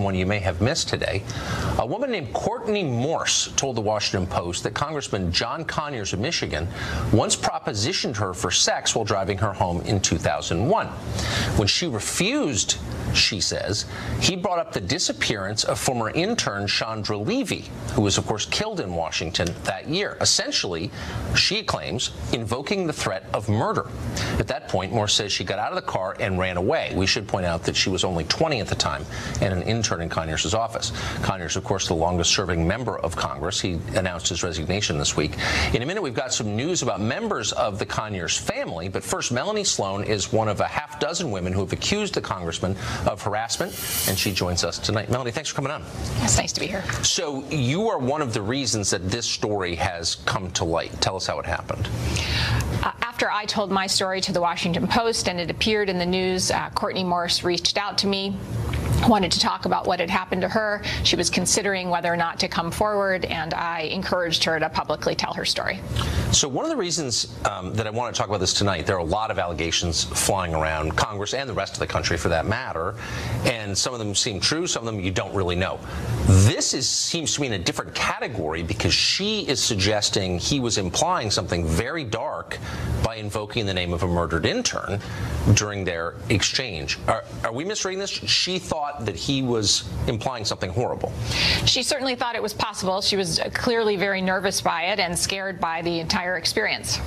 one you may have missed today. A woman named Courtney Morse told the Washington Post that Congressman John Conyers of Michigan once propositioned her for sex while driving her home in 2001. When she refused, she says, he brought up the disappearance of former intern Chandra Levy, who was, of course, killed in Washington that year, essentially, she claims, invoking the threat of murder. At that point, Morse says she got out of the car and ran away. We should point out that she was only 20 at the time and an intern in Conyers' office. Conyers, of course, the longest-serving member of Congress. He announced his resignation this week. In a minute, we've got some news about members of the Conyers family. But first, Melanie Sloan is one of a half dozen women who have accused the congressman of harassment, and she joins us tonight. Melanie, thanks for coming on. It's nice to be here. So you are one of the reasons that this story has come to light. Tell us how it happened. After I told my story to the Washington Post and it appeared in the news, Courtney Morse reached out to me, wanted to talk about what had happened to her. She was considering whether or not to come forward, and I encouraged her to publicly tell her story. So one of the reasons that I want to talk about this tonight, there are a lot of allegations flying around Congress and the rest of the country for that matter, and some of them seem true, some of them you don't really know. This seems to me in a different category because she is suggesting he was implying something very dark by invoking the name of a murdered intern during their exchange. Are we misreading this? She thought that he was implying something horrible. She certainly thought it was possible. She was clearly very nervous by it and scared by the entire experience.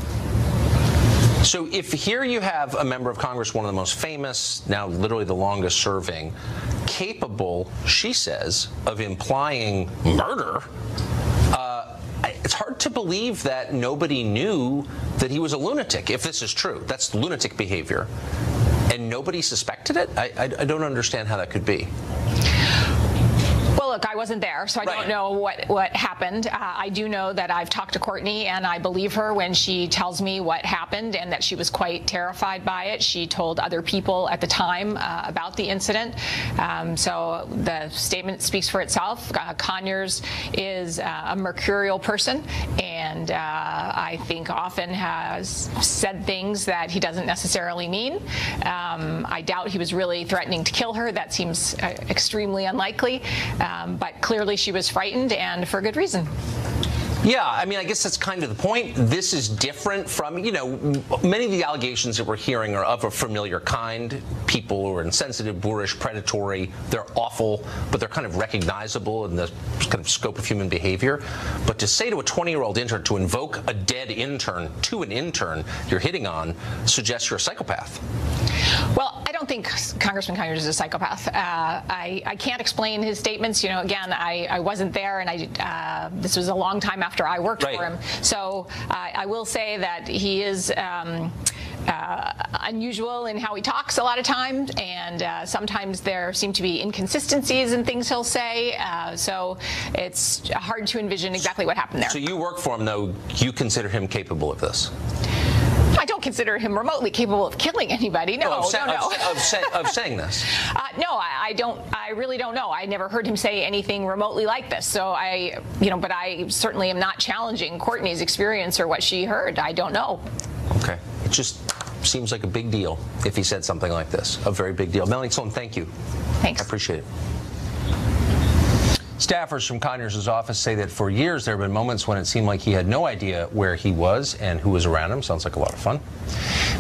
So if here you have a member of Congress, one of the most famous, now literally the longest serving, capable, she says, of implying murder, it's hard to believe that nobody knew that he was a lunatic, if this is true. That's lunatic behavior. And nobody suspected it? I don't understand how that could be. Well, look, I wasn't there, so I don't know what happened. I do know that I've talked to Courtney, and I believe her when she tells me what happened and that she was quite terrified by it. She told other people at the time about the incident. So the statement speaks for itself. Conyers is a mercurial person, and I think often has said things that he doesn't necessarily mean. I doubt he was really threatening to kill her. That seems extremely unlikely. But clearly she was frightened, and for good reason. Yeah, I mean, I guess that's kind of the point. This is different from, you know, many of the allegations that we're hearing are of a familiar kind. People who are insensitive, boorish, predatory. They're awful, but they're kind of recognizable in the kind of scope of human behavior. But to say to a 20-year-old intern, to invoke a dead intern to an intern you're hitting on, suggests you're a psychopath. Well, I don't think Congressman Conyers is a psychopath. I can't explain his statements. You know, again, I wasn't there, and this was a long time after I worked for him. So I will say that he is unusual in how he talks a lot of times, and sometimes there seem to be inconsistencies in things he'll say. So it's hard to envision exactly what happened there. So you work for him, though. You consider him capable of this? I don't consider him remotely capable of killing anybody. No, of saying this. No, I don't. I really don't know. I never heard him say anything remotely like this. So but I certainly am not challenging Courtney's experience or what she heard. I don't know. Okay. It just seems like a big deal if he said something like this. A very big deal. Melanie Sloan, thank you. Thanks. I appreciate it. Staffers from Conyers' office say that for years there have been moments when it seemed like he had no idea where he was and who was around him. Sounds like a lot of fun.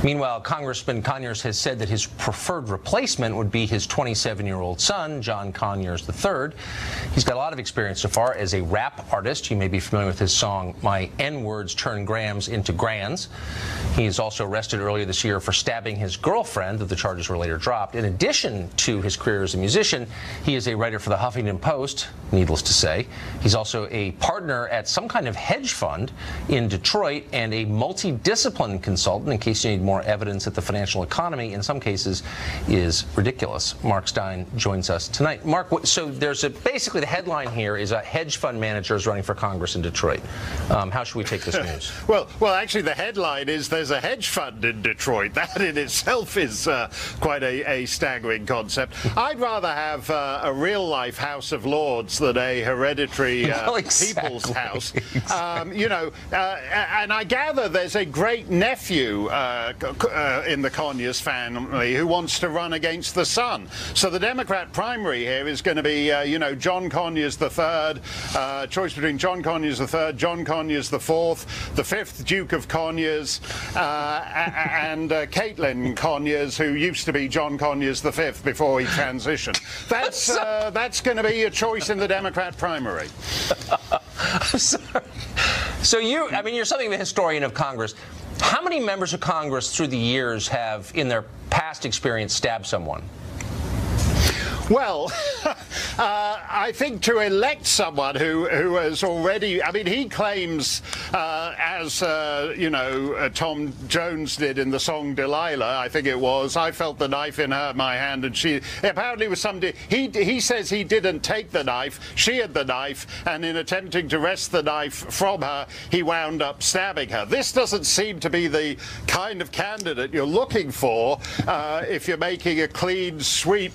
Meanwhile, Congressman Conyers has said that his preferred replacement would be his 27-year-old son, John Conyers III. He's got a lot of experience so far as a rap artist. You may be familiar with his song, My N-Words Turn Grams into Grands. He was also arrested earlier this year for stabbing his girlfriend, though the charges were later dropped. In addition to his career as a musician, he is a writer for the Huffington Post, needless to say. He's also a partner at some kind of hedge fund in Detroit and a multidiscipline consultant, in case you need more evidence that the financial economy, in some cases, is ridiculous. Mark Stein joins us tonight. Mark, so there's basically the headline here is a hedge fund manager is running for Congress in Detroit. How should we take this news? Well, actually, the headline is there's a hedge fund in Detroit. That in itself is quite a staggering concept. I'd rather have a real-life House of Lords than a hereditary people's house. And I gather there's a great nephew in the Conyers family who wants to run against the son. So the Democrat primary here is going to be, John Conyers III, choice between John Conyers III, John Conyers IV, the 5th Duke of Conyers, and Caitlin Conyers, who used to be John Conyers V before he transitioned. That's going to be your choice in the Democrat primary. I'm sorry. So you're something of a historian of Congress. How many members of Congress through the years have, in their past experience, stabbed someone? Well, I think to elect someone who has already, he claims, as Tom Jones did in the song Delilah, I think it was, I felt the knife in my hand, and she apparently was he says he didn't take the knife, she had the knife, and in attempting to wrest the knife from her, he wound up stabbing her. This doesn't seem to be the kind of candidate you're looking for if you're making a clean sweep.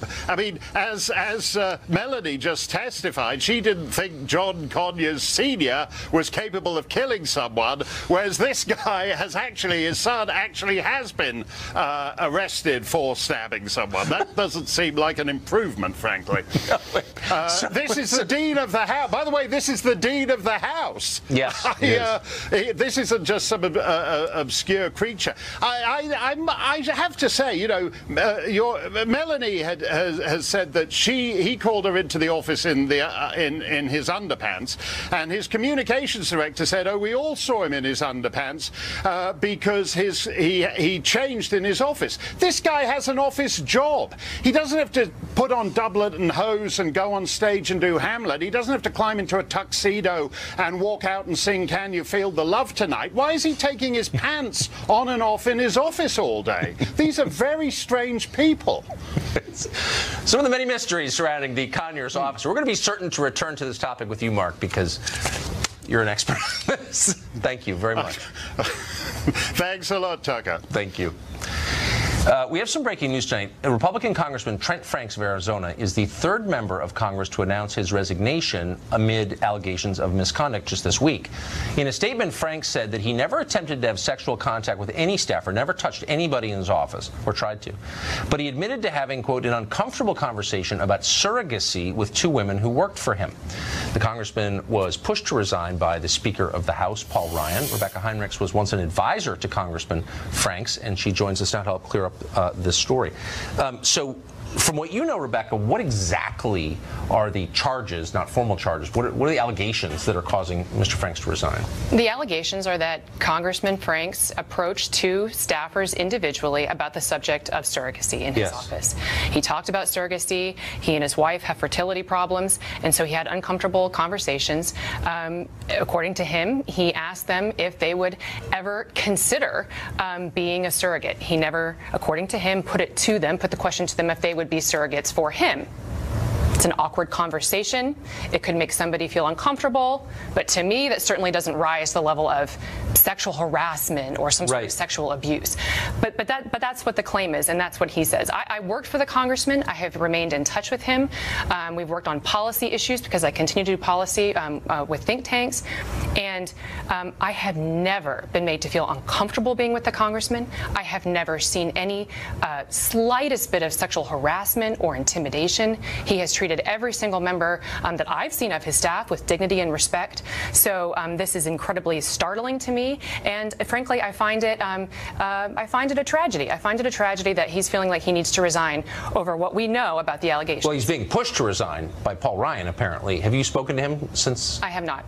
As Melanie just testified, she didn't think John Conyers Sr. was capable of killing someone, whereas this guy his son actually has been arrested for stabbing someone. That doesn't seem like an improvement, frankly. This is the Dean of the House. By the way, this is the Dean of the House. Yes. This isn't just some obscure creature. I have to say, Melanie has said that he called her into the office in his underpants, and his communications director said, "Oh, we all saw him in his underpants because he changed in his office." This guy has an office job. He doesn't have to put on doublet and hose and go on stage and do Hamlet. He doesn't have to climb into a tuxedo and walk out and sing "Can You Feel the Love Tonight?" Why is he taking his pants on and off in his office all day? These are very strange people. Some of the many mysteries surrounding the Conyers office. We're going to be certain to return to this topic with you, Mark, because you're an expert on this. Thank you very much. Thanks a lot, Tucker. Thank you. We have some breaking news tonight. Republican Congressman Trent Franks of Arizona is the third member of Congress to announce his resignation amid allegations of misconduct just this week. In a statement, Franks said that he never attempted to have sexual contact with any staffer, never touched anybody in his office, or tried to. But he admitted to having, quote, an uncomfortable conversation about surrogacy with two women who worked for him. The congressman was pushed to resign by the Speaker of the House, Paul Ryan. Rebecca Heinrichs was once an advisor to Congressman Franks, and she joins us now to help clear up this story. So from what you know, Rebecca, what exactly are the charges, not formal charges, what are the allegations that are causing Mr. Franks to resign? The allegations are that Congressman Franks approached two staffers individually about the subject of surrogacy in his office. He talked about surrogacy. He and his wife have fertility problems, and so he had uncomfortable conversations. According to him, he asked them if they would ever consider being a surrogate. He never, according to him, put the question to them if they would be surrogates for him. It's an awkward conversation. It could make somebody feel uncomfortable, but to me, that certainly doesn't rise to the level of sexual harassment or some sort of sexual abuse. But that's what the claim is, and that's what he says. I worked for the congressman. I have remained in touch with him. We've worked on policy issues because I continue to do policy with think tanks, and I have never been made to feel uncomfortable being with the congressman. I have never seen any slightest bit of sexual harassment or intimidation. He has treated every single member that I've seen of his staff with dignity and respect. So this is incredibly startling to me, and frankly, I find it a tragedy. I find it a tragedy that he's feeling like he needs to resign over what we know about the allegations. Well, he's being pushed to resign by Paul Ryan, apparently. Have you spoken to him since? I have not.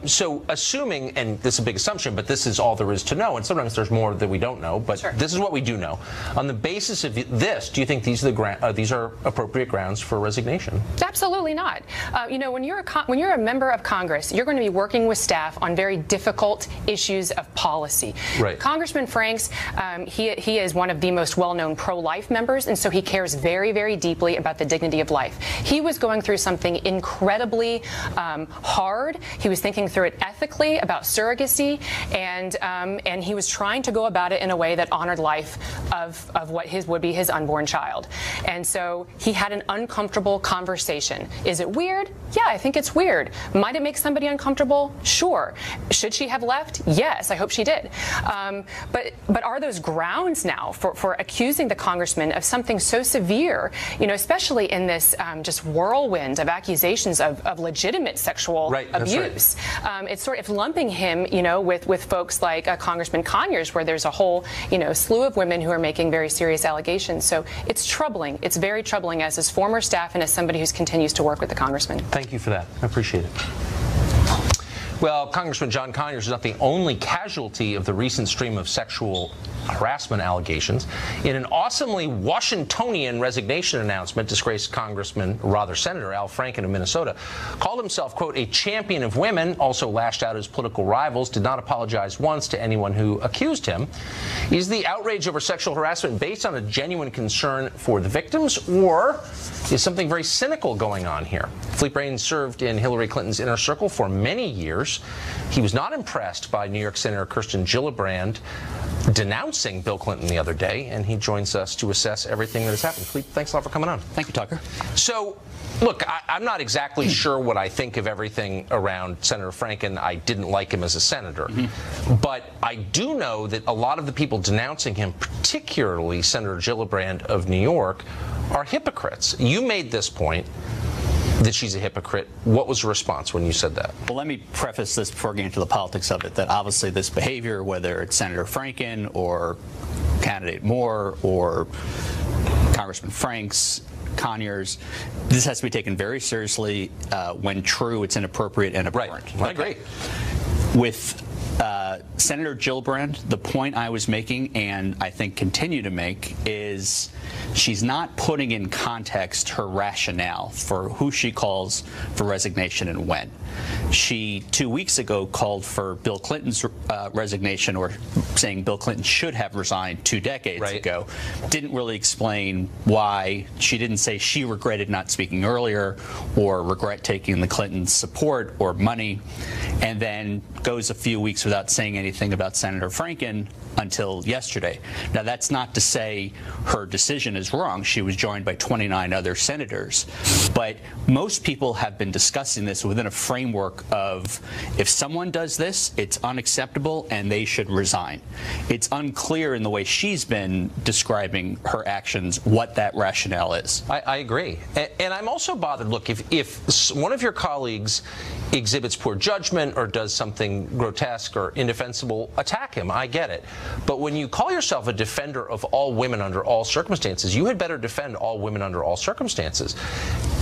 So assuming, and this is a big assumption, but this is all there is to know, and sometimes there's more that we don't know, but this is what we do know. On the basis of this, do you think these are appropriate grounds for resignation? Absolutely not. When you're a member of Congress, you're going to be working with staff on very difficult issues of policy. Right. Congressman Franks, he is one of the most well-known pro-life members, and so he cares very, very deeply about the dignity of life. He was going through something incredibly hard. He was thinking through it ethically about surrogacy, and he was trying to go about it in a way that honored life of what would be his unborn child. And so he had an uncomfortable conversation conversation. Is it weird? Yeah, I think it's weird. Might it make somebody uncomfortable? Sure. Should she have left? Yes, I hope she did. But are those grounds now for accusing the congressman of something so severe, especially in this just whirlwind of accusations of legitimate sexual abuse? Right. It's sort of lumping him, with folks like Congressman Conyers, where there's a whole, slew of women who are making very serious allegations. So it's troubling. It's very troubling as his former staff and as somebody who continues to work with the congressman. Thank you for that. I appreciate it. Well, Congressman John Conyers is not the only casualty of the recent stream of sexual harassment allegations. In an awesomely Washingtonian resignation announcement, disgraced Senator Al Franken of Minnesota called himself, quote, a champion of women, also lashed out at his political rivals, did not apologize once to anyone who accused him. Is the outrage over sexual harassment based on a genuine concern for the victims, or is something very cynical going on here? Philippe Reines served in Hillary Clinton's inner circle for many years. He was not impressed by New York Senator Kirsten Gillibrand denouncing Bill Clinton the other day, and he joins us to assess everything that has happened. Philippe, thanks a lot for coming on. Thank you, Tucker. So, look, I'm not exactly sure what I think of everything around Senator Franken. I didn't like him as a senator. But I do know that a lot of the people denouncing him, particularly Senator Gillibrand of New York, are hypocrites. You made this point that she's a hypocrite. What was the response when you said that? Well, let me preface this before getting into the politics of it, that obviously this behavior, whether it's Senator Franken or candidate Moore or Congressman Franks, Conyers, this has to be taken very seriously. When true, it's inappropriate and abhorrent. Right. I agree. With Senator Gillibrand, the point I was making, and I think continue to make, is she's not putting in context her rationale for who she calls for resignation and when. She, 2 weeks ago, called for Bill Clinton's resignation, or saying Bill Clinton should have resigned 2 decades ago. Didn't really explain why. She didn't say she regretted not speaking earlier or regret taking the Clintons' support or money, and then goes a few weeks without saying anything about Senator Franken until yesterday. Now, that's not to say her decision is wrong. She was joined by 29 other senators. But most people have been discussing this within a framework of, if someone does this, it's unacceptable and they should resign. It's unclear in the way she's been describing her actions what that rationale is. I agree. And I'm also bothered. Look, if one of your colleagues exhibits poor judgment or does something grotesque or indefensible, attack him. I get it. But when you call yourself a defender of all women under all circumstances, you had better defend all women under all circumstances.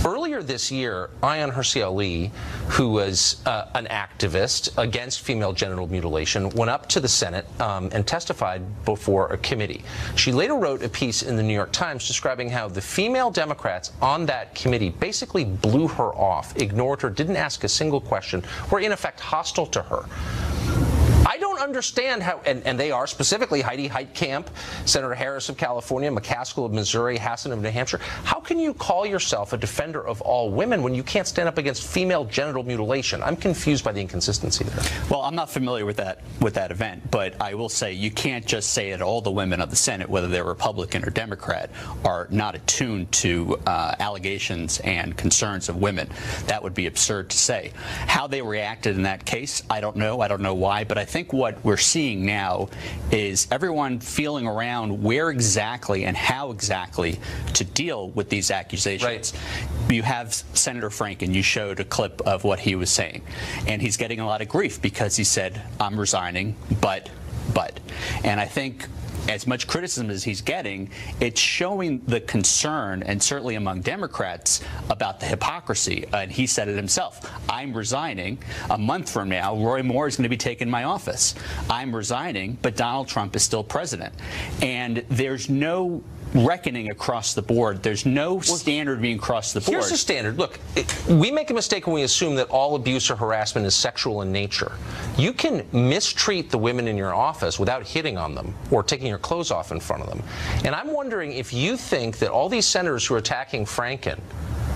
Earlier this year, Ayaan Hirsi Ali, who was an activist against female genital mutilation, went up to the Senate and testified before a committee. She later wrote a piece in the New York Times describing how the female Democrats on that committee basically blew her off, ignored her, didn't ask a single question, were in effect hostile to her. I don't understand how, and they are specifically Heidi Heitkamp, Senator Harris of California, McCaskill of Missouri, Hassan of New Hampshire. How can you call yourself a defender of all women when you can't stand up against female genital mutilation? I'm confused by the inconsistency there. Well, I'm not familiar with that event, but I will say you can't just say that all the women of the Senate, whether they're Republican or Democrat, are not attuned to allegations and concerns of women. That would be absurd to say. How they reacted in that case, I don't know. I don't know why, but I think what we're seeing now is everyone feeling around where exactly and how exactly to deal with these accusations. You have Senator Franken. You showed a clip of what he was saying, and he's getting a lot of grief because he said, I'm resigning, but. And I think as much criticism as he's getting, it's showing the concern, and certainly among Democrats, about the hypocrisy. And he said it himself. I'm resigning. A month from now, Roy Moore is going to be taking my office. I'm resigning, but Donald Trump is still president. And there's no reckoning across the board. There's no standard being across the board. Here's the standard. Look, we make a mistake when we assume that all abuse or harassment is sexual in nature. You can mistreat the women in your office without hitting on them or taking your clothes off in front of them. And I'm wondering if you think that all these senators who are attacking Franken,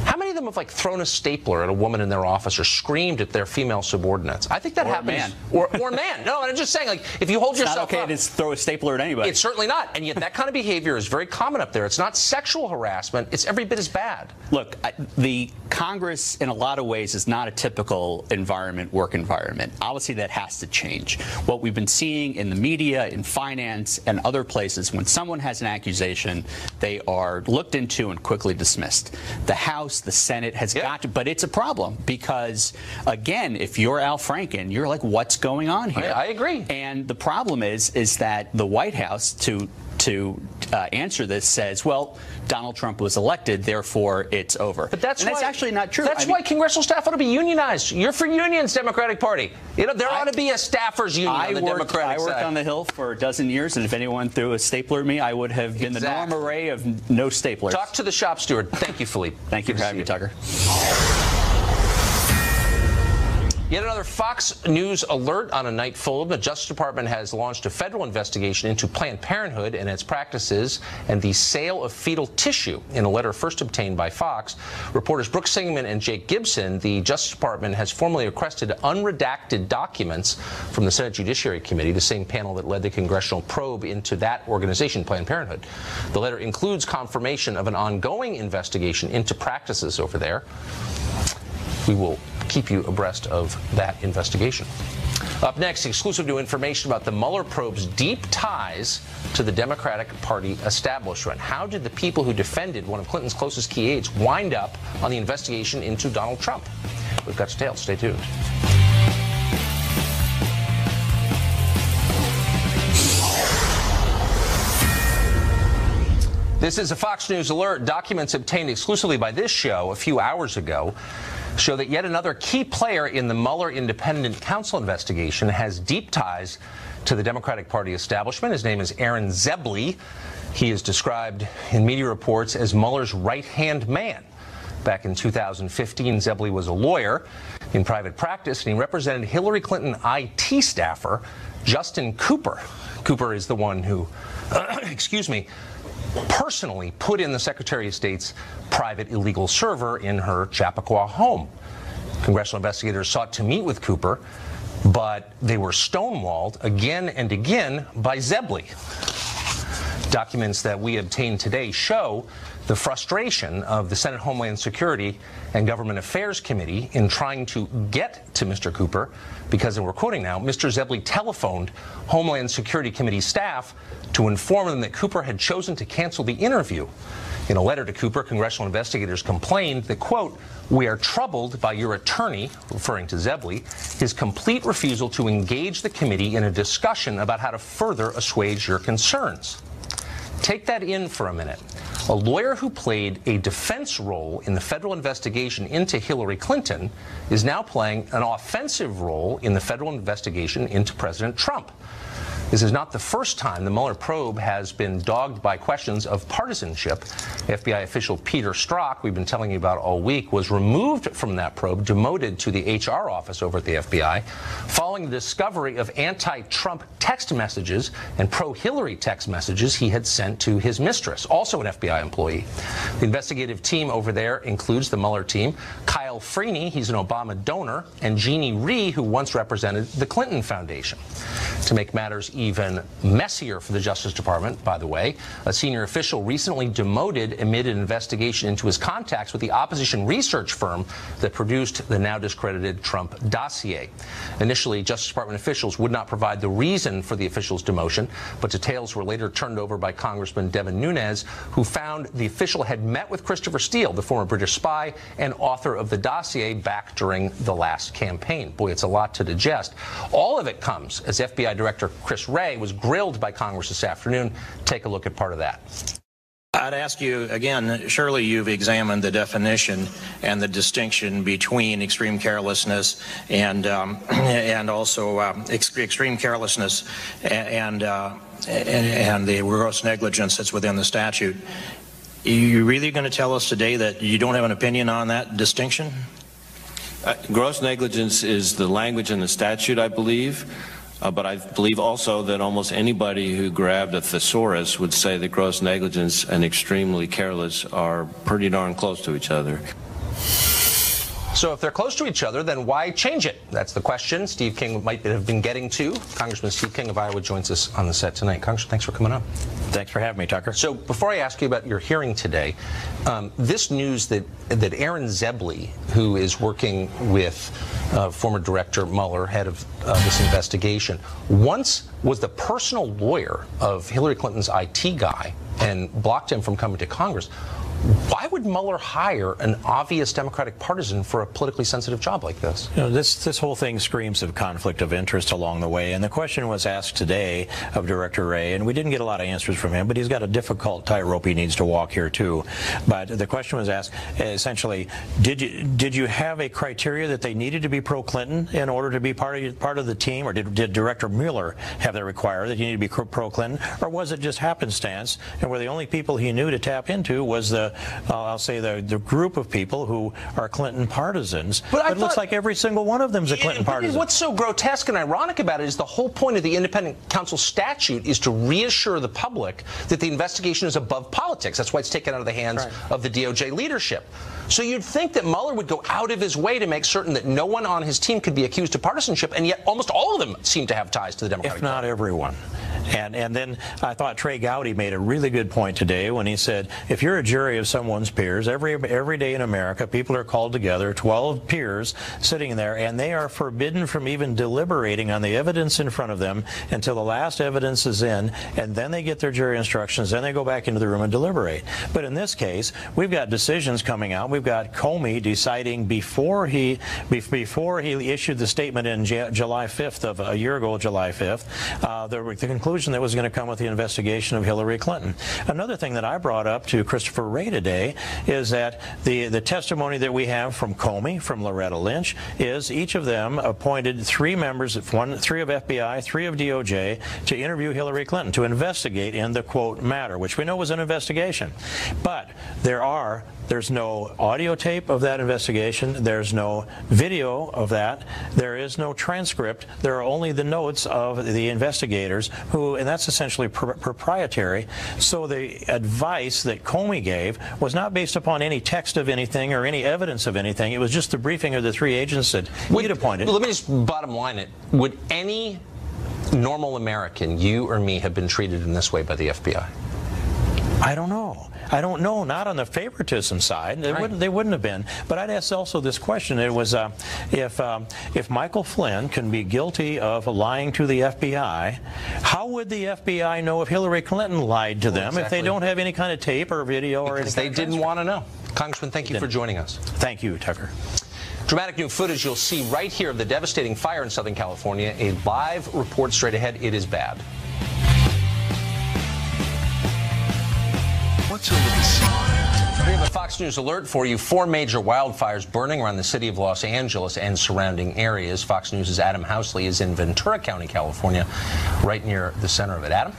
how many of them have like thrown a stapler at a woman in their office or screamed at their female subordinates? I think that happens. Man. Or man. No, I'm just saying, like, if you hold yourself not okay up, to throw a stapler at anybody. It's certainly not. And yet that kind of behavior is very common up there. It's not sexual harassment. It's every bit as bad. Look, the Congress, in a lot of ways, is not a typical work environment. Obviously, that has to change. What we've been seeing in the media, in finance, and other places, when someone has an accusation, they are looked into and quickly dismissed. The House, the Senate has got to, but it's a problem because, again, if you're Al Franken, you're like, what's going on here? I agree. And the problem is that the White House, to answer this, says, well, Donald Trump was elected, therefore it's over. But that's actually not true. That's why congressional staff ought to be unionized. You're for unions, Democratic Party. You know, there ought to be a staffers union on the Democratic side. I worked on the Hill for a dozen years, and if anyone threw a stapler at me, I would have been the norm array of no staplers. Talk to the shop steward. Thank you, Philippe. Thank you for having me, Tucker. Yet another Fox News alert on a night full of. The Justice Department has launched a federal investigation into Planned Parenthood and its practices and the sale of fetal tissue. In a letter first obtained by Fox, reporters Brooke Singman and Jake Gibson, the Justice Department has formally requested unredacted documents from the Senate Judiciary Committee, the same panel that led the congressional probe into that organization, Planned Parenthood. The letter includes confirmation of an ongoing investigation into practices over there. We will keep you abreast of that investigation. Up next, exclusive new information about the Mueller probe's deep ties to the Democratic Party establishment. How did the people who defended one of Clinton's closest key aides wind up on the investigation into Donald Trump? We've got details. Stay tuned. This is a Fox News alert. Documents obtained exclusively by this show a few hours ago show that yet another key player in the Mueller independent counsel investigation has deep ties to the Democratic Party establishment. His name is Aaron Zebley. He is described in media reports as Mueller's right-hand man. Back in 2015, Zebley was a lawyer in private practice, and he represented Hillary Clinton IT staffer Justin Cooper. Cooper is the one who, personally put in the Secretary of State's private illegal server in her Chappaqua home. Congressional investigators sought to meet with Cooper, but they were stonewalled again and again by Zebley. Documents that we obtained today show the frustration of the Senate Homeland Security and Government Affairs Committee in trying to get to Mr. Cooper because, and we're quoting now, Mr. Zebley telephoned Homeland Security Committee staff to inform them that Cooper had chosen to cancel the interview. In a letter to Cooper, congressional investigators complained that, quote, "We are troubled by your attorney," referring to Zebley, "his complete refusal to engage the committee in a discussion about how to further assuage your concerns." Take that in for a minute. A lawyer who played a defense role in the federal investigation into Hillary Clinton is now playing an offensive role in the federal investigation into President Trump. This is not the first time the Mueller probe has been dogged by questions of partisanship. FBI official Peter Strzok, we've been telling you about all week, was removed from that probe, demoted to the HR office over at the FBI, following the discovery of anti-Trump text messages and pro-Hillary text messages he had sent to his mistress, also an FBI employee. The investigative team over there includes the Mueller team, Kyle Freeney, he's an Obama donor, and Jeannie Rhee, who once represented the Clinton Foundation. To make matters even messier for the Justice Department, by the way, a senior official recently demoted amid an investigation into his contacts with the opposition research firm that produced the now discredited Trump dossier. Initially, Justice Department officials would not provide the reason for the official's demotion, but details were later turned over by Congressman Devin Nunes, who found the official had met with Christopher Steele, the former British spy and author of the dossier, back during the last campaign. Boy, it's a lot to digest. All of it comes as FBI Director Chris Wray was grilled by Congress this afternoon. Take a look at part of that. I'd ask you again, surely you've examined the definition and the distinction between extreme carelessness and also extreme carelessness and the gross negligence that's within the statute. Are you really going to tell us today that you don't have an opinion on that distinction? Gross negligence is the language in the statute, I believe. But I believe also that almost anybody who grabbed a thesaurus would say that gross negligence and extremely careless are pretty darn close to each other. So if they're close to each other, then why change it? That's the question Steve King might have been getting to. Congressman Steve King of Iowa joins us on the set tonight. Congressman, thanks for coming on. Thanks for having me, Tucker. So before I ask you about your hearing today, this news that Aaron Zebley, who is working with former Director Mueller, head of this investigation, once was the personal lawyer of Hillary Clinton's IT guy and blocked him from coming to Congress. Why would Mueller hire an obvious Democratic partisan for a politically sensitive job like this? You know, this whole thing screams of conflict of interest along the way, and the question was asked today of Director Wray, and we didn't get a lot of answers from him, but he's got a difficult tightrope he needs to walk here too. But the question was asked essentially, did you have a criteria that they needed to be pro-Clinton in order to be part of the team, or did Director Mueller have that require that you need to be pro-Clinton, or was it just happenstance, and were the only people he knew to tap into was I'll say the group of people who are Clinton partisans. But it looks like every single one of them is a Clinton partisan. What's so grotesque and ironic about it is the whole point of the independent counsel statute is to reassure the public that the investigation is above politics. That's why it's taken out of the hands of the DOJ leadership. So you'd think that Mueller would go out of his way to make certain that no one on his team could be accused of partisanship, and yet almost all of them seem to have ties to the Democratic Party. If not everyone. And then I thought Trey Gowdy made a really good point today when he said, if you're a jury of someone's peers, every day in America, people are called together, 12 peers sitting there, and they are forbidden from even deliberating on the evidence in front of them until the last evidence is in, and then they get their jury instructions, then they go back into the room and deliberate. But in this case, we've got decisions coming out. We've got Comey deciding before he issued the statement in July 5th of a year ago, July 5th, the conclusion that was going to come with the investigation of Hillary Clinton. Another thing that I brought up to Christopher Wray today is that the testimony that we have from Comey, from Loretta Lynch, is each of them appointed 3 members, 3 of FBI, 3 of DOJ, to interview Hillary Clinton, to investigate in the, quote, matter, which we know was an investigation. But there's no audio tape of that investigation. There's no video of that. There is no transcript. There are only the notes of the investigators who, and that's essentially proprietary. So the advice that Comey gave was not based upon any text of anything or any evidence of anything. It was just the briefing of the 3 agents that he'd appointed. Let me just bottom line it. Would any normal American, you or me, have been treated in this way by the FBI? I don't know. I don't know. Not on the favoritism side. They wouldn't have been. But I'd ask also this question. It was if Michael Flynn can be guilty of lying to the FBI, how would the FBI know if Hillary Clinton lied to them if they don't have any kind of tape or video or anything? Because they didn't want to know. Congressman, thank you for joining us. Thank you, Tucker. Dramatic new footage you'll see right here of the devastating fire in Southern California. A live report straight ahead. It is bad. We have a Fox News alert for you. 4 major wildfires burning around the city of Los Angeles and surrounding areas. Fox News' Adam Housley is in Ventura County, California, right near the center of it. Adam?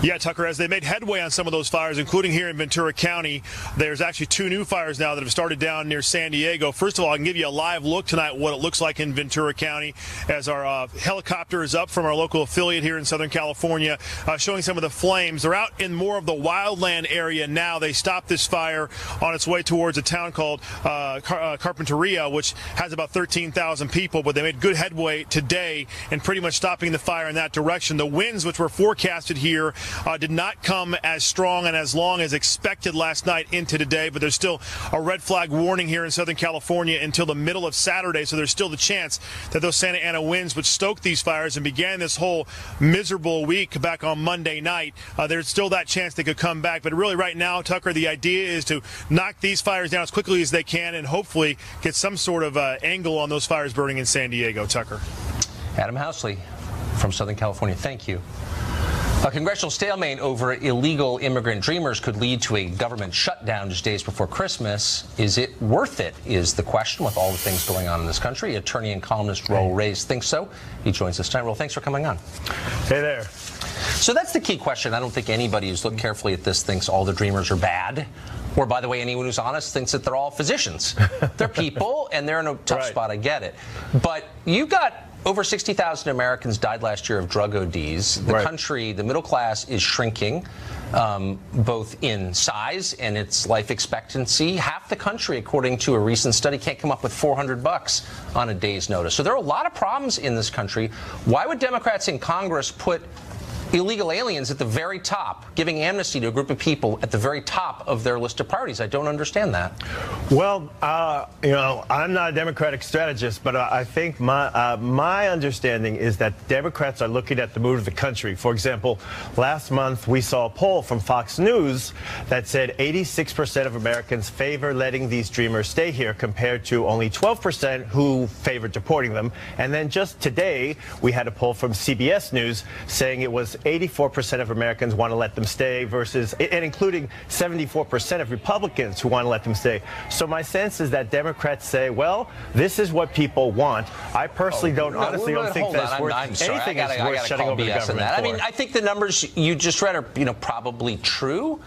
Yeah, Tucker, as they made headway on some of those fires, including here in Ventura County, there's actually 2 new fires now that have started down near San Diego. First of all, I can give you a live look tonight what it looks like in Ventura County as our helicopter is up from our local affiliate here in Southern California, showing some of the flames. They're out in more of the wildland area now. They stopped this fire on its way towards a town called Carpinteria, which has about 13,000 people, but they made good headway today in pretty much stopping the fire in that direction. The winds, which were forecasted here, did not come as strong and as long as expected last night into today, but there's still a red flag warning here in Southern California until the middle of Saturday, so there's still the chance that those Santa Ana winds would stoke these fires and began this whole miserable week back on Monday night. There's still that chance they could come back, but really right now, Tucker, the idea is to knock these fires down as quickly as they can and hopefully get some sort of angle on those fires burning in San Diego. Tucker. Adam Housley from Southern California, thank you. A congressional stalemate over illegal immigrant dreamers could lead to a government shutdown just days before Christmas. Is it worth it, is the question, with all the things going on in this country. Attorney and columnist Raul Reyes thinks so. He joins us tonight. Raul, thanks for coming on. Hey there. So that's the key question. I don't think anybody who's looked carefully at this thinks all the dreamers are bad. Or, by the way, anyone who's honest thinks that they're all physicians. They're people, and they're in a tough spot. I get it. But you've got over 60,000 Americans died last year of drug ODs. The country, the middle class, is shrinking, both in size and its life expectancy. Half the country, according to a recent study, can't come up with $400 on a day's notice. So there are a lot of problems in this country. Why would Democrats in Congress put illegal aliens at the very top, giving amnesty to a group of people at the very top of their list of priorities? I don't understand that. Well, you know, I'm not a Democratic strategist, but I think my understanding is that Democrats are looking at the mood of the country. For example, last month we saw a poll from Fox News that said 86% of Americans favor letting these dreamers stay here, compared to only 12% who favored deporting them. And then just today, we had a poll from CBS News saying it was 84% of Americans want to let them stay, versus, and including 74% of Republicans who want to let them stay. So my sense is that Democrats say, well, this is what people want. I personally honestly don't think that's worth anything is worth shutting over the government for. I mean, I think the numbers you just read are, you know, probably true,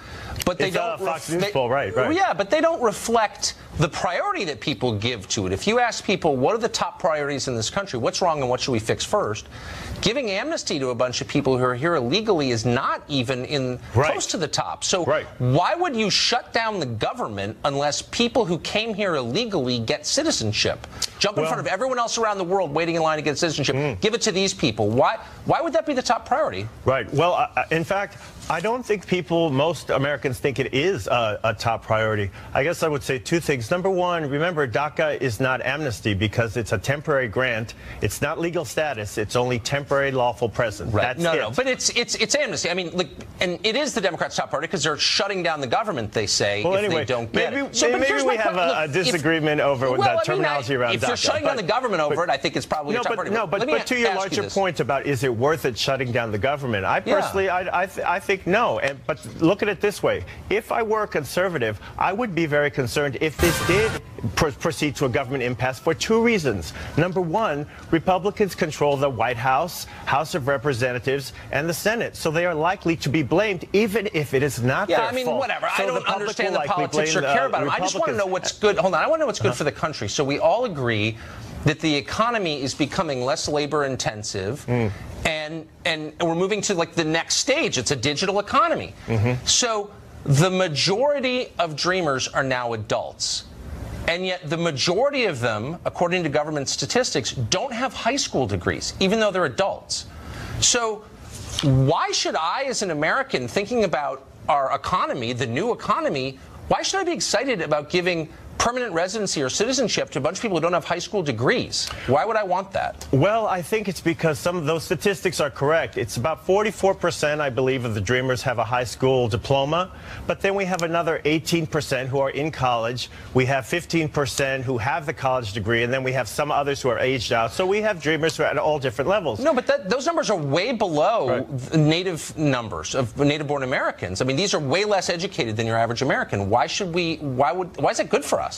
but they don't. Fox News poll, right? Yeah, but they don't reflect the priority that people give to it. If you ask people what are the top priorities in this country, what's wrong and what should we fix first, giving amnesty to a bunch of people who are here illegally is not even in close to the top. So why would you shut down the government unless people who came here illegally get citizenship? Jump in front of everyone else around the world waiting in line to get citizenship. Give it to these people. Why would that be the top priority? Right. Well, in fact, I don't think most Americans think it is a top priority. I guess I would say two things. Number one, remember, DACA is not amnesty because it's a temporary grant. It's not legal status. It's only temporary lawful presence. Right. No, but it's amnesty. I mean, and it is the Democrats' top priority because they're shutting down the government, they say, if they don't get it. So maybe we have a disagreement over the terminology around DACA. If you're shutting down the government over it, I think it's probably a top priority. No, but to your larger point about is it worth it shutting down the government, I personally, I think no. But look at it this way. If I were a conservative, I would be very concerned if this did proceed to a government impasse for two reasons. Number one, Republicans control the White House, House of Representatives, and the Senate. So they are likely to be blamed, even if it is not their fault. Yeah, I mean, whatever. So I don't understand the politics or care about them. I just want to know what's good. Hold on. I want to know what's good for the country. So we all agree that the economy is becoming less labor intensive, and we're moving to like the next stage. It's a digital economy. So the majority of dreamers are now adults, and yet the majority of them, according to government statistics, don't have high school degrees, even though they're adults. So why should I, as an American, thinking about our economy, the new economy, why should I be excited about giving permanent residency or citizenship to a bunch of people who don't have high school degrees? Why would I want that? Well, I think it's because some of those statistics are correct. It's about 44%, I believe, of the dreamers have a high school diploma. But then we have another 18% who are in college. We have 15% who have the college degree. And then we have some others who are aged out. So we have dreamers who are at all different levels. No, but those numbers are way below native numbers of native-born Americans. I mean, these are way less educated than your average American. Why is that good for us?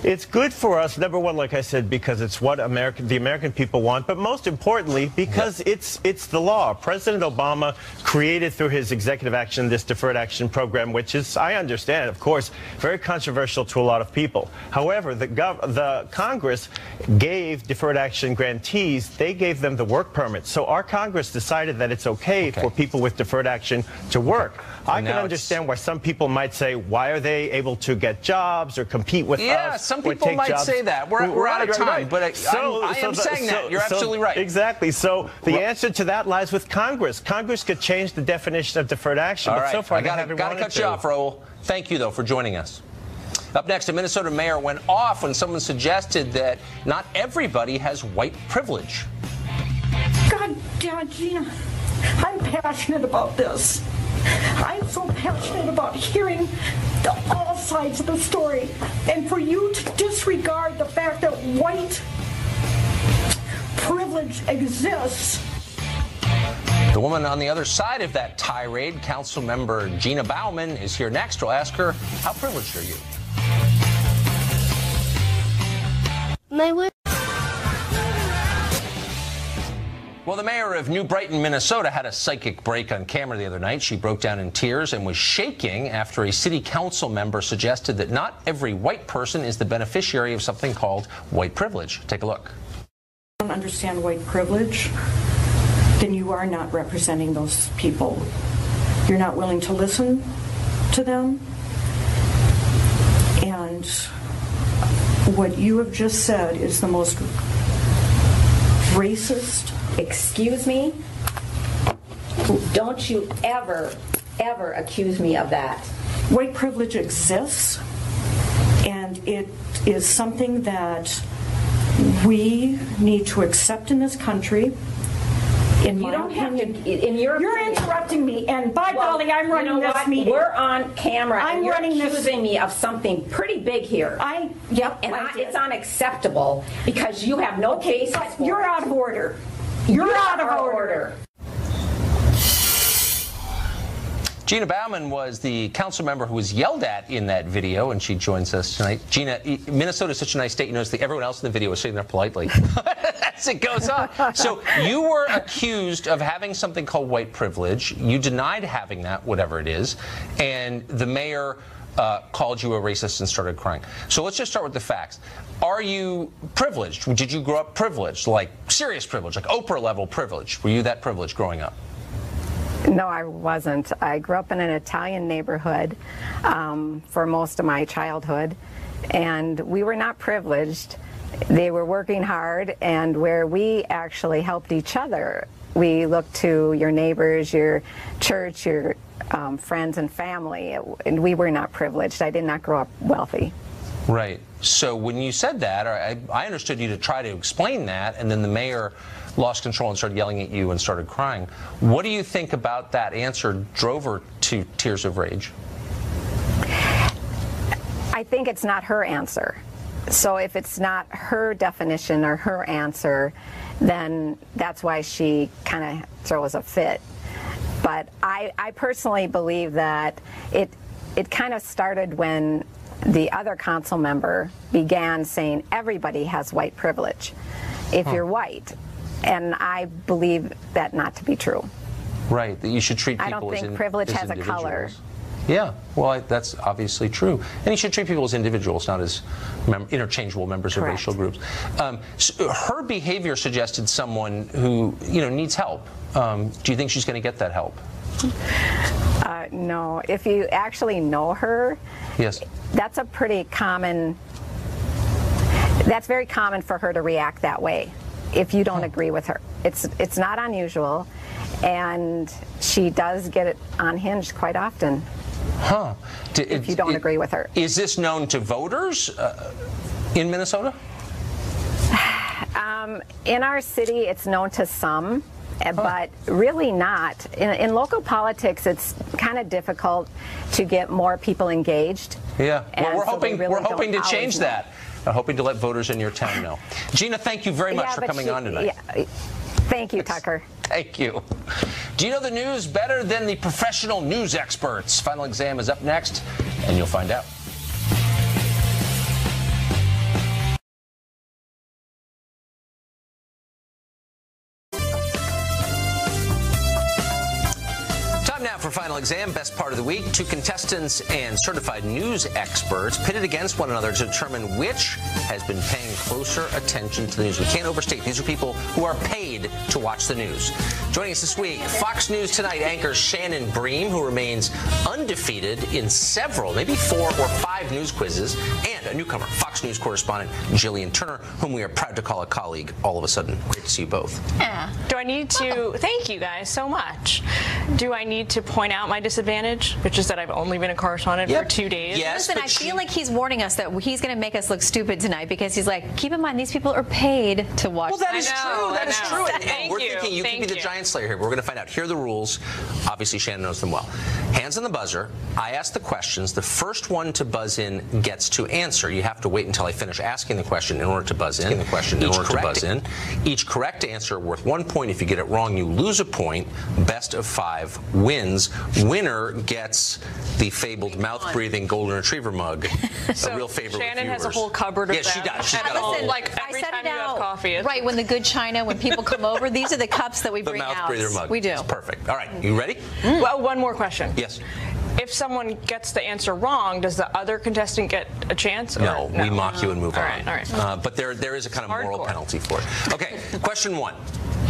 It's good for us, number one, like I said, because it's what the American people want, but most importantly, because it's the law. President Obama created through his executive action this deferred action program, which is, I understand, of course, very controversial to a lot of people. However, the Congress gave deferred action grantees, they gave them the work permit. So our Congress decided that it's okay for people with deferred action to work. I can understand why some people might say, why are they able to get jobs or compete with us? Yeah, some people might say that. We're out of time, but I am saying that. You're absolutely right. Exactly. So the answer to that lies with Congress. Congress could change the definition of deferred action, but so far I got to cut you off, Raul. Thank you, though, for joining us. Up next, a Minnesota mayor went off when someone suggested that not everybody has white privilege. God damn it, Gina. I'm passionate about this. I'm so passionate about hearing all sides of the story. And for you to disregard the fact that white privilege exists. The woman on the other side of that tirade, Council Member Gina Bauman, is here next. We'll ask her, how privileged are you? Well, the mayor of New Brighton, Minnesota, had a psychic break on camera the other night. She broke down in tears and was shaking after a city council member suggested that not every white person is the beneficiary of something called white privilege. Take a look. I don't understand white privilege, then you are not representing those people. You're not willing to listen to them. And what you have just said is the most racist. Excuse me? Don't you ever accuse me of that. White privilege exists, and it is something that we need to accept in this country. You're interrupting me, and by golly, I'm running this meeting. We're on camera, I'm and you're running this. accusing me of something pretty big here. It's unacceptable because you have no case. You're out of order. You're out of order. Gina Bauman was the council member who was yelled at in that video, and she joins us tonight. Gina, Minnesota is such a nice state. You notice that everyone else in the video is sitting there politely as it goes on. So you were accused of having something called white privilege. You denied having that, whatever it is, and the mayor called you a racist and started crying. So let's just start with the facts. Are you privileged? Did you grow up privileged, like serious privilege, like Oprah-level privilege? Were you that privileged growing up? No, I wasn't. I grew up in an Italian neighborhood for most of my childhood, and we were not privileged. They were working hard, and where we actually helped each other, we looked to your neighbors, your church, your friends and family, and we were not privileged. I did not grow up wealthy. Right. So when you said that, I understood you to try to explain that, and then the mayor lost control and started yelling at you and started crying. What do you think about that answer drove her to tears of rage? I think it's not her answer. So if it's not her definition or her answer, then that's why she kind of throws a fit. But I personally believe that it kind of started when the other council member began saying everybody has white privilege if you're white. And I believe that not to be true. Right, that you should treat people I don't think privilege has a color. Yeah, well, that's obviously true. And you should treat people as individuals, not as interchangeable members of racial groups. So her behavior suggested someone who, needs help. Do you think she's going to get that help? No. If you actually know her, yes, that's a pretty common. That's very common for her to react that way. If you don't agree with her, it's not unusual, and she does get it unhinged quite often. Huh? If you don't agree with her. Is this known to voters in Minnesota? In our city, it's known to some, but really not. In local politics, it's kind of difficult to get more people engaged. Yeah, well, we're so hoping to change that. I'm hoping to let voters in your town know. Gina, thank you very much for coming on tonight. Yeah. Thank you, Tucker. Thank you. Do you know the news better than the professional news experts? Final Exam is up next, and you'll find out. Now for Final Exam, best part of the week. 2 contestants and certified news experts pitted against one another to determine which has been paying closer attention to the news. We can't overstate. These are people who are paid to watch the news. Joining us this week, Fox News Tonight anchor Shannon Bream, who remains undefeated in several, maybe 4 or 5 news quizzes, and a newcomer, Fox News correspondent Jillian Turner, whom we are proud to call a colleague all of a sudden. Great to see you both. Yeah. Do I need to, thank you guys so much. Do I need to point out my disadvantage, which is that I've only been a correspondent for 2 days? Yes, listen, I feel like he's warning us that he's going to make us look stupid tonight because he's like, keep in mind, these people are paid to watch. Well, that is true. That is true. And we're thinking you could be the you. giant slayer here. But we're going to find out. Here are the rules. Obviously, Shannon knows them well. Hands on the buzzer. I ask the questions. The first one to buzz in gets to answer. You have to wait until I finish asking the question in order to buzz in. Each correct answer worth 1 point. If you get it wrong, you lose a point. Best of 5 wins. Winner gets the fabled mouth-breathing golden retriever mug. So a real favorite Shannon with has a viewers. whole cupboard of them. She does. She's got a Listen, whole. Like every time you have coffee. Right, when the good china, when people come over, these are the cups that we The bring out. mouth-breather mug. We do. It's perfect. All right, you ready? Well, one more question. Yes. if someone gets the answer wrong, does the other contestant get a chance? Or No, we mock you and move on. All right. But there is a kind of moral penalty for it. Okay, question 1.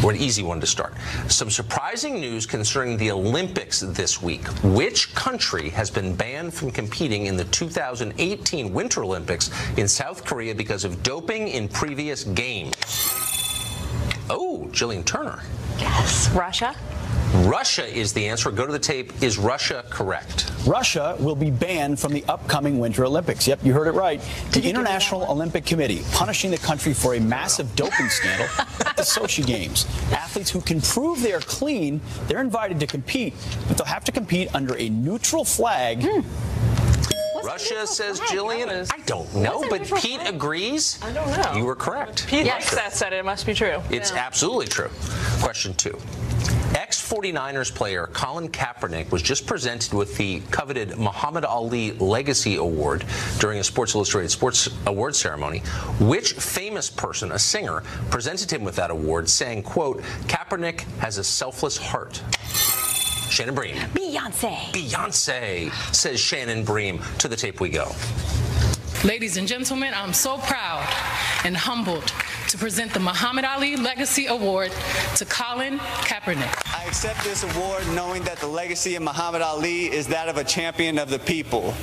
Or an easy one to start. Some surprising news concerning the Olympics this week. Which country has been banned from competing in the 2018 Winter Olympics in South Korea because of doping in previous games? Oh, Jillian Turner. Yes. Russia? Russia is the answer. Go to the tape. Is Russia correct? Russia will be banned from the upcoming Winter Olympics. Yep, you heard it right. The International Olympic Committee punishing the country for a massive doping scandal at the Sochi Games. Athletes who can prove they are clean, they're invited to compete, but they'll have to compete under a neutral flag. Russia, says Jillian. I don't know, but Pete agrees. I don't know. You were correct. Pete likes that said it must be true. It's absolutely true. Question 2. Ex-49ers player Colin Kaepernick was just presented with the coveted Muhammad Ali Legacy Award during a Sports Illustrated Sports Award ceremony. Which famous person, a singer, presented him with that award, saying, quote, "Kaepernick has a selfless heart"? Shannon Bream. Beyonce. Beyonce, says Shannon Bream. To the tape we go. Ladies and gentlemen, I'm so proud and humbled to present the Muhammad Ali Legacy Award to Colin Kaepernick. I accept this award knowing that the legacy of Muhammad Ali is that of a champion of the people.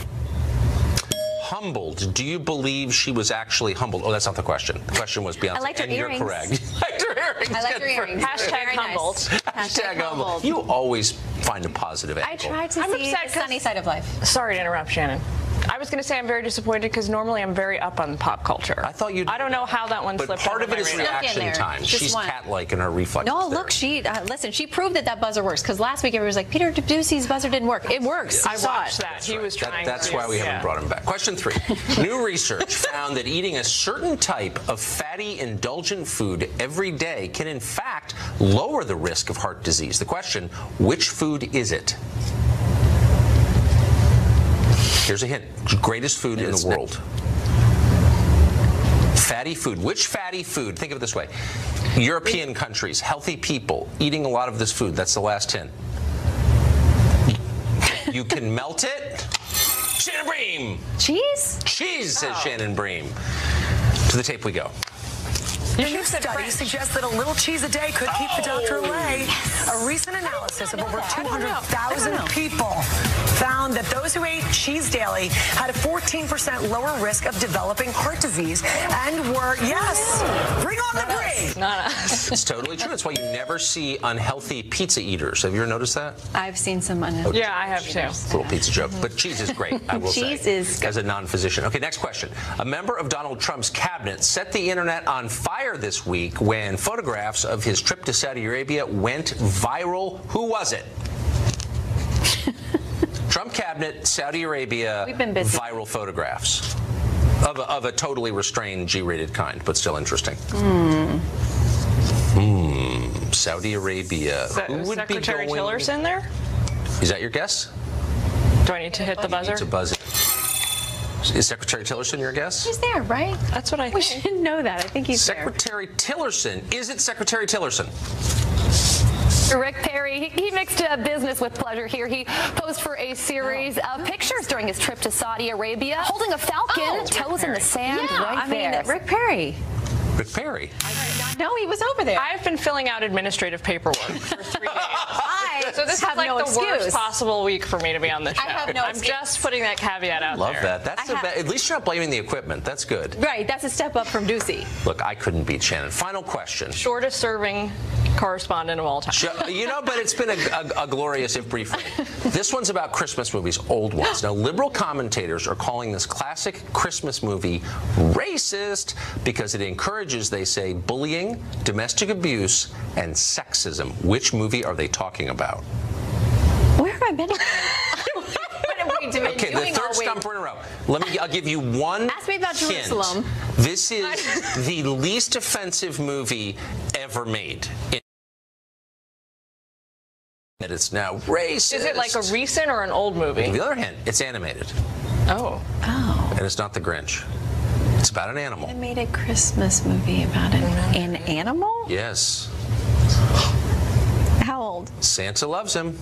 Humbled. Do you believe she was actually humbled? Oh, that's not the question. The question was Beyonce. I liked her and earrings. You're correct. I liked her earrings. I like her earrings. Hashtag humbled. Hashtag humbled. You always find a positive angle. I tried to see the sunny side of life. Sorry to interrupt, Shannon. I was going to say I'm very disappointed because normally I'm very up on pop culture. I thought you'd. I don't know how that one But slipped. part of it is my radar. reaction time. Just She's one. cat-like in her reflexes. No, there. look, listen, she proved that buzzer works. Because last week everybody was like, Peter Ducey's buzzer didn't work. It works. I watched that. He was trying. That's why we haven't brought him back. Question 3. New research found that eating a certain type of fatty, indulgent food every day can, in fact, lower the risk of heart disease. The question, which food is it? Here's a hint. Greatest food in the world. Fatty food. Which fatty food? Think of it this way. European countries, healthy people, eating a lot of this food. That's the last hint. You can melt it. Shannon Bream. Cheese? Cheese, says Shannon Bream. To the tape we go. A new study suggests that a little cheese a day could keep the doctor away. A recent analysis of over 200,000 people found that those who ate cheese daily had a 14% lower risk of developing heart disease and were, yes, bring on the brie. Not us. It's totally true. That's why you never see unhealthy pizza eaters. Have you ever noticed that? I've seen some unhealthy. Yeah, I have too. Little pizza joke. But cheese is great, I will say. Cheese is good. As a non-physician. Okay, next question. A member of Donald Trump's cabinet set the internet on fire this week when photographs of his trip to Saudi Arabia went viral. Who was it? Trump cabinet, Saudi Arabia, We've been busy. viral photographs of a totally restrained G-rated kind, but still interesting. Saudi Arabia. Who would Secretary be going? Tillerson there? Is that your guess? Do I need to hit the buzzer? It's a buzz. Is Secretary Tillerson your guess? He's there, right? That's what I We think. should know that. I think he's Secretary Tillerson. Is it Secretary Tillerson? Rick Perry, he mixed business with pleasure here. He posed for a series of pictures during his trip to Saudi Arabia, holding a falcon, toes in the sand right there. Rick Perry. Rick Perry. No, he was over there. I've been filling out administrative paperwork for 3 days. So this is have like no the worst excuse. possible week for me to be on this show. I have no I'm excuse. just putting that caveat out Love there. that. That's at least you're not blaming the equipment. That's good. Right, that's a step up from Ducey. Look, I couldn't beat Shannon. Final question. Shortest serving correspondent of all time. You know, but it's been a glorious, if brief, reign. This one's about Christmas movies, old ones. Now, liberal commentators are calling this classic Christmas movie racist because it encourages, they say, bullying, domestic abuse, and sexism. Which movie are they talking about? Where have I been? Okay, the third stumper in a row. I'll give you one Ask me about hint. Jerusalem. This is the least offensive movie ever made. That it's now racist. Is it like a recent or an old movie? The other hint, it's animated. Oh. And it's not The Grinch. It's about an animal. I made a Christmas movie about an animal? Yes. How old? Santa loves him.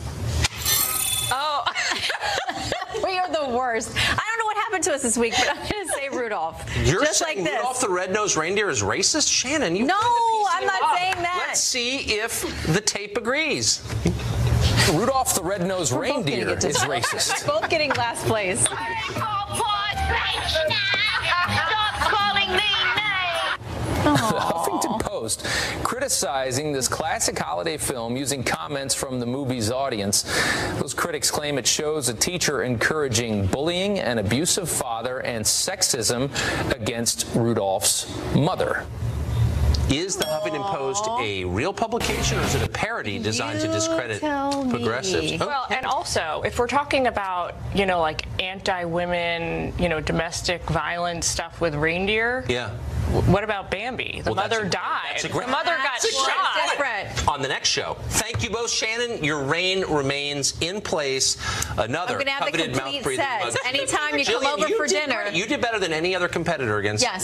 Oh. We are the worst. I don't know what happened to us this week, but I'm going to say Rudolph. You're just saying like this. Rudolph the Red-Nosed Reindeer is racist? Shannon, you No, I'm not saying that. Let's see if the tape agrees. Rudolph the Red-Nosed Reindeer is We're racist. both getting last place. Stop calling me names. The Huffington Post criticizing this classic holiday film using comments from the movie's audience. Those critics claim it shows a teacher encouraging bullying, an abusive father, and sexism against Rudolph's mother. Is the Huffington Post a real publication, or is it a parody designed to discredit progressives? Oh. Well, and also, if we're talking about, you know, like anti-women, you know, domestic violence stuff with reindeer. Yeah. What about Bambi? The mother died. The mother got shot. On the next show. Thank you both, Shannon. Your reign remains in place. Another I'm gonna have the coveted complete mouth-breathing set. mug. Anytime you Jillian, come over you for did dinner. great. You did better than any other competitor against. Yes.